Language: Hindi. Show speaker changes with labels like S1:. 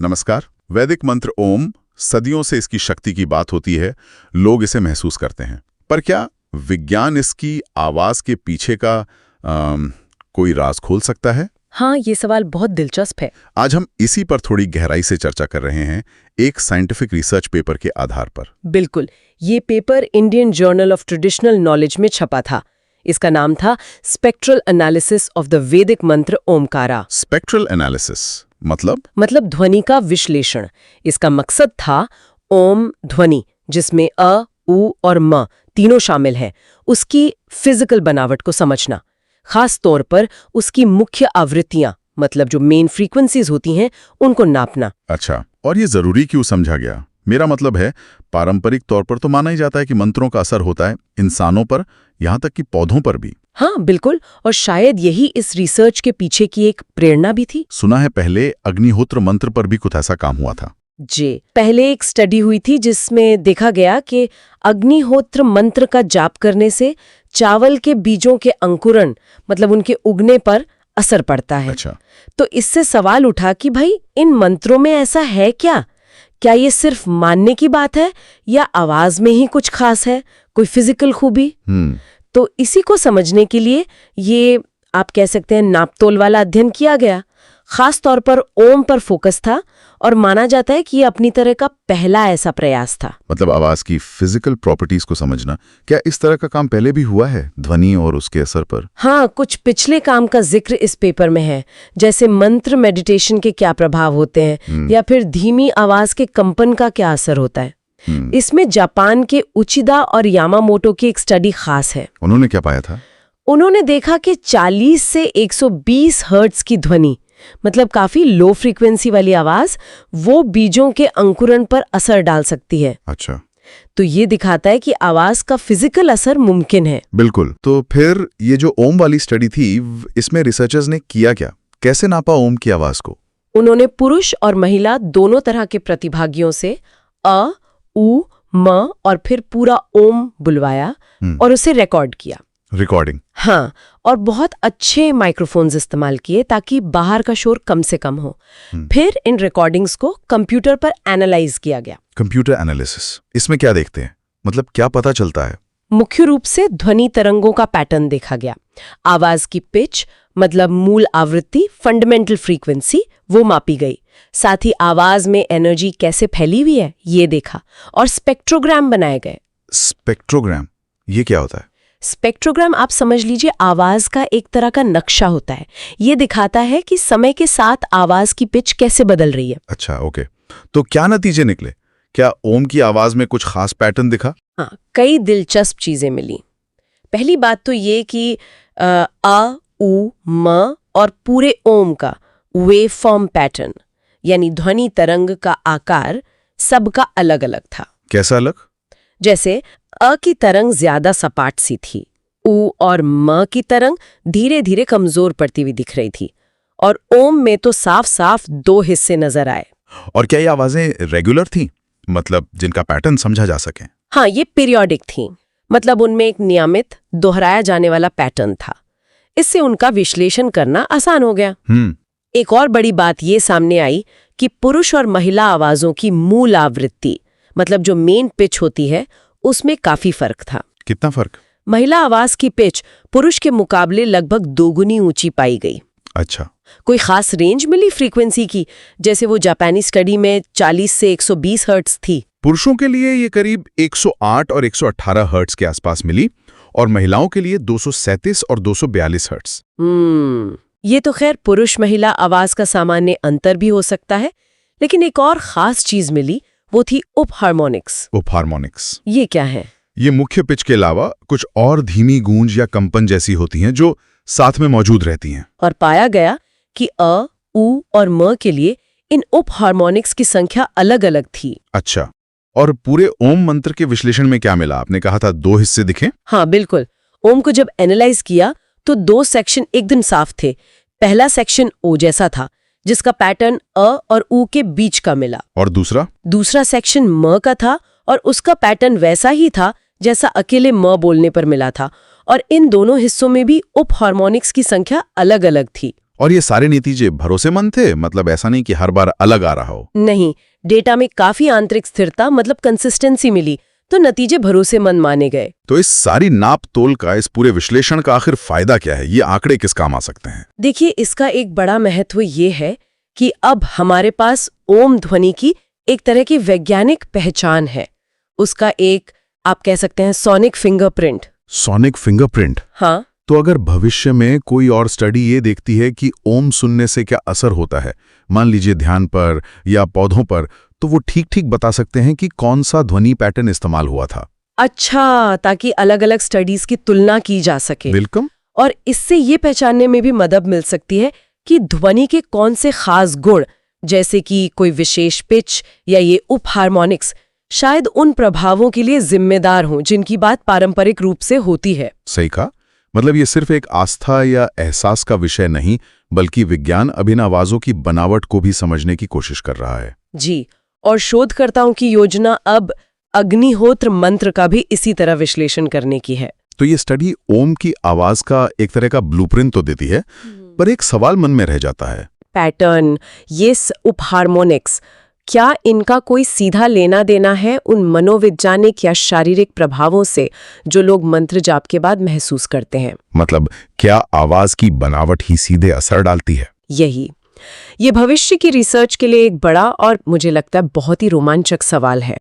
S1: नमस्कार। वैदिक मंत्र ओम, सदियों से इसकी शक्ति की बात होती है, लोग इसे महसूस करते हैं। पर क्या विज्ञान इसकी आवाज के पीछे का कोई राज खोल सकता है?
S2: हाँ, ये सवाल बहुत दिलचस्प है।
S1: आज हम इसी पर थोड़ी गहराई से चर्चा कर रहे हैं, एक साइंटिफिक रिसर्च पेपर के आधार पर।
S2: बिल्कुल, ये paper Indian journal of traditional knowledge में छपा था। इसका नाम था स्पेक्ट्रल एनालिसिस ऑफ द वैदिक मंत्र ओमकारा।
S1: स्पेक्ट्रल एनालिसिस
S2: मतलब ध्वनि का विश्लेषण। इसका मकसद था ओम ध्वनि, जिसमें अ, उ और म तीनों शामिल हैं, उसकी फिजिकल बनावट को समझना, खास तौर पर उसकी मुख्य आवृत्तियां, मतलब जो मेन फ्रीक्वेंसीज होती हैं, उनको नापना।
S1: अच्छा, और ये जरूरी क्यों समझा गया? मेरा मतलब है, पारंपरिक तौर पर तो माना ही जाता है कि मंत्रों का असर होता है इंसानों पर, यहाँ तक कि पौधों पर भी।
S2: हाँ बिल्कुल, और शायद यही इस रिसर्च के पीछे की एक प्रेरणा भी थी।
S1: सुना है पहले अग्निहोत्र मंत्र पर भी कुछ ऐसा काम हुआ था।
S2: जी, पहले एक स्टडी हुई थी जिसमें देखा गया कि अग्निहोत्र मंत्र का जाप करने से चावल के बीजों के अंकुरण, मतलब उनके उगने पर असर पड़ता है।
S1: अच्छा।
S2: तो इससे सवाल उठा कि भाई इन मंत्रों में ऐसा है क्या? क्या ये सिर्फ मानने की बात है या आवाज में ही कुछ खास है, कोई फिजिकल खूबी? तो इसी को समझने के लिए ये आप कह सकते हैं नापतोल वाला अध्ययन किया गया। खास तौर पर ओम पर फोकस था और माना जाता है कि ये अपनी तरह का पहला ऐसा प्रयास था।
S1: मतलब आवाज की फिजिकल प्रॉपर्टीज को समझना। क्या इस तरह का काम पहले भी हुआ है ध्वनि और उसके असर पर?
S2: हाँ, कुछ पिछले काम का जिक्र इस पेपर में है, जैसे मंत्र मेडिटेशन के क्या प्रभाव होते हैं या फिर धीमी आवाज के कंपन का क्या असर होता है। इसमें जापान के उचिदा और यामामोटो की एक स्टडी खास है।
S1: उन्होंने क्या पाया था?
S2: उन्होंने देखा कि 40 से 120 हर्ट्ज की ध्वनि, मतलब काफी लो फ्रीक्वेंसी वाली आवाज, वो बीजों के अंकुरण पर असर डाल सकती है।
S1: अच्छा,
S2: तो ये दिखाता है कि आवाज का फिजिकल असर मुमकिन है।
S1: बिल्कुल। तो फिर ये जो ओम वाली स्टडी थी, इसमें रिसर्चर्स ने किया क्या? कैसे नापा ओम की आवाज को?
S2: उन्होंने पुरुष और महिला दोनों तरह के प्रतिभागियों से अ, उ, म और फिर पूरा ओम बुलवाया और उसे रिकॉर्ड किया।
S1: रिकॉर्डिंग?
S2: हाँ, और बहुत अच्छे माइक्रोफोन्स इस्तेमाल किए ताकि बाहर का शोर कम से कम हो। फिर इन रिकॉर्डिंग्स को कंप्यूटर पर एनालाइज किया गया।
S1: कंप्यूटर एनालिसिस, इसमें क्या देखते हैं? मतलब क्या पता चलता है?
S2: मुख्य रूप से ध्वनि तरंगों का पैटर्न देखा गया। आवाज की पिच, मतलब मूल आवृत्ति, फंडामेंटल फ्रीक्वेंसी, वो मापी गई। साथ ही आवाज में एनर्जी कैसे फैली हुई है ये देखा, और स्पेक्ट्रोग्राम बनाए गए।
S1: स्पेक्ट्रोग्राम, ये क्या होता है?
S2: स्पेक्ट्रोग्राम आप समझ लीजिए आवाज का एक तरह का नक्शा होता है। ये दिखाता है कि समय के साथ आवाज की पिच कैसे बदल रही है।
S1: अच्छा, ओके। तो क्या नतीजे निकले? क्या ओम की आवाज में कुछ खास पैटर्न दिखा?
S2: हाँ, कई दिलचस्प चीजें मिली। पहली बात तो ये कि अ, उ, म और पूरे ओम का वेव फॉर्म पैटर्न, यानी ध्वनि तरंग का आकार, सबका अलग अलग था।
S1: कैसा अलग?
S2: जैसे अ की तरंग ज्यादा सपाट सी थी, उ और म की तरंग धीरे धीरे कमजोर पड़ती हुई दिख रही थी, और ओम में तो साफ साफ दो हिस्से नजर आए।
S1: और क्या ये आवाजें रेगुलर थीं? मतलब जिनका पैटर्न समझा जा सके?
S2: हाँ, ये पीरियोडिक थी, मतलब उनमें एक नियमित दोहराया जाने वाला पैटर्न था। इससे उनका विश्लेषण करना आसान हो गया। एक और बड़ी बात ये सामने आई कि पुरुष और महिला आवाजों की मूल आवृत्ति, मतलब जो मेन पिच होती है, उसमें काफी फर्क था।
S1: कितना फर्क?
S2: महिला आवाज की पिच पुरुष के मुकाबले लगभग दोगुनी ऊंची पाई गई।
S1: अच्छा।
S2: कोई खास रेंज मिली फ्रीक्वेंसी की, जैसे वो जापानी स्टडी में 40 से 120 हर्ट्ज थी।
S1: पुरुषों के लिए ये करीब 108 और 118 हर्ट्ज के आसपास मिली, और महिलाओं के लिए 237 और 242 हर्ट्ज।
S2: ये तो खैर पुरुष महिला आवाज का सामान्य अंतर भी हो सकता है, लेकिन एक और खास चीज मिली, वो थी उप हार्मोनिक्स।
S1: उप हार्मोनिक्स
S2: ये क्या है?
S1: ये मुख्य पिच के अलावा कुछ और धीमी गूंज या कंपन जैसी होती हैं जो साथ में मौजूद रहती हैं।
S2: और पाया गया कि अ, उ और म के लिए इन उप हार्मोनिक्स की संख्या अलग अलग थी।
S1: अच्छा, और पूरे ओम मंत्र के विश्लेषण में क्या मिला? आपने कहा था 2 हिस्से दिखे।
S2: हाँ बिल्कुल, ओम को जब एनालाइज किया तो 2 सेक्शन एकदम साफ थे। पहला सेक्शन ओ जैसा था, जिसका पैटर्न अ और उ के बीच का मिला,
S1: और दूसरा
S2: सेक्शन म का था और उसका पैटर्न वैसा ही था जैसा अकेले म बोलने पर मिला था, और इन दोनों हिस्सों में भी उप हार्मोनिक्स की संख्या अलग अलग थी।
S1: और ये सारे नतीजे भरोसेमंद थे, मतलब ऐसा नहीं कि हर बार अलग आ रहा हो?
S2: नहीं, डेटा में काफी आंतरिक स्थिरता मतलब कंसिस्टेंसी मिली, तो नतीजे भरोसेमंद माने गए।
S1: तो इस सारी नाप तोल का, इस पूरे विश्लेषण का आखिर फायदा क्या है? ये आंकड़े किस काम आ सकते हैं?
S2: देखिए, इसका एक बड़ा महत्व ये है कि अब हमारे पास ओम ध्वनि की एक तरह की वैज्ञानिक पहचान है। उसका एक, आप कह सकते हैं, सोनिक फिंगरप्रिंट।
S1: Sonic fingerprint?
S2: हाँ।
S1: तो अगर भविष्य में कोई और स्टडी ये देखती है कि ओम सुनने से क्या असर होता है, मान लीजिए ध्यान पर या पौधों पर, तो वो ठीक-ठीक बता सकते हैं कि कौन सा ध्वनि पैटर्न इस्तेमाल हुआ था।
S2: अच्छा, ताकि अलग-अलग स्टडीज की तुलना की जा सके।
S1: बिल्कुल।
S2: और इससे ये पहचानने में भी मदद मिल सकती है कि ध्वनि के कौन से खास गुण, जैसे कि कोई विशेष पिच या ये उप हार्मोनिक्स, शायद उन प्रभावों के लिए जिम्मेदार हों जिनकी बात पारंपरिक रूप से होती है।
S1: सही कहा। मतलब ये सिर्फ एक आस्था या एहसास का विषय नहीं, बल्कि विज्ञान अब इन आवाजों की बनावट को भी समझने की कोशिश कर रहा है।
S2: जी, और शोधकर्ताओं की योजना अब अग्निहोत्र मंत्र का भी इसी तरह विश्लेषण करने की है।
S1: तो ये स्टडी ओम की आवाज का एक तरह का ब्लूप्रिंट तो देती है, पर एक सवाल मन में रह जाता है।
S2: पैटर्न, ये उप हार्मोनिक्स, क्या इनका कोई सीधा लेना देना है उन मनोवैज्ञानिक या शारीरिक प्रभावों से जो लोग मंत्र जाप के बाद महसूस करते हैं?
S1: मतलब क्या आवाज की बनावट ही सीधे असर डालती है?
S2: यही, ये भविष्य की रिसर्च के लिए एक बड़ा और मुझे लगता है बहुत ही रोमांचक सवाल है।